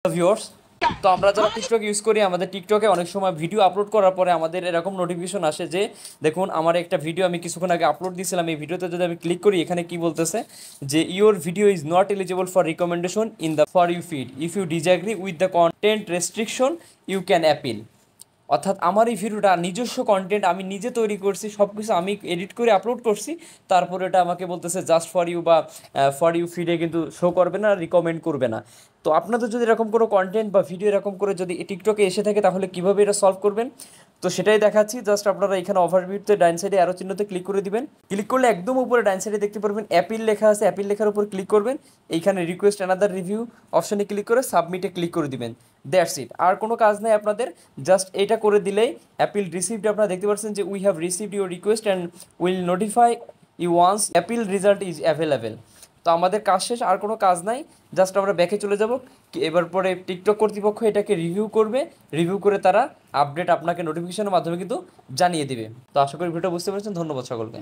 Viewers, তো আমরা যারা টিকটক ইউজ করি আমাদের টিকটকে অনেক সময় ভিডিও আপলোড করার পরে আমাদের এরকম নোটিফিকেশন আসে যে দেখুন আমার একটা ভিডিও আমি কিছুক্ষণ আগে আপলোড দিয়েছিলাম, এই ভিডিওতে যদি আমি ক্লিক করি এখানে কি বলতেছে যে your video is not eligible for recommendation in the for you feed, if you disagree with the content restriction you can appeal. অর্থাৎ আমার এই ভিডিওটা নিজস্ব কন্টেন্ট, আমি নিজে তৈরি করছি, সব কিছু আমি এডিট করে আপলোড করছি, তারপরে এটা আমাকে বলতেছে জাস্ট ফর ইউ বা ফর ইউ ফিডে কিন্তু শো করবে না, রিকমেন্ড করবে না। তো আপনাদের যদি এরকম কোনো কন্টেন্ট বা ভিডিও এরকম করে যদি টিকটকে এসে থাকে তাহলে কীভাবে এটা সলভ করবেন, তো সেটাই দেখাচ্ছি। জাস্ট আপনারা এখানে ওভারভিউতে ডাইন সাইডে অ্যারো চিহ্নতে ক্লিক করে দিবেন। ক্লিক করলে একদম উপরে ডাইন সাইডে দেখতে পারবেন অ্যাপিল লেখা আছে, অ্যাপিল লেখার উপর ক্লিক করবেন। এইখানে রিকোয়েস্ট অ্যানাদার রিভিউ অপশনে ক্লিক করে সাবমিটে ক্লিক করে দিবেন। দ্যাটস ইট, আর কোনো কাজ নেই আপনাদের, জাস্ট এটা করে দিলেই অ্যাপিল রিসিভড, আপনারা দেখতে পাচ্ছেন যে we have received your request and will notify you once appeal result is available. তো আমাদের কাজ শেষ, আর কোনো কাজ নাই, জাস্ট আমরা ব্যাকে চলে যাব। এবার পরে টিকটক কর্তৃপক্ষ এটাকে রিভিউ করবে, রিভিউ করে তারা আপডেট আপনাকে নোটিফিকেশনের মাধ্যমে কিন্তু জানিয়ে দিবে। তো আশা করি ভিডিওটা বুঝতে পেরেছেন। ধন্যবাদ সকলকে।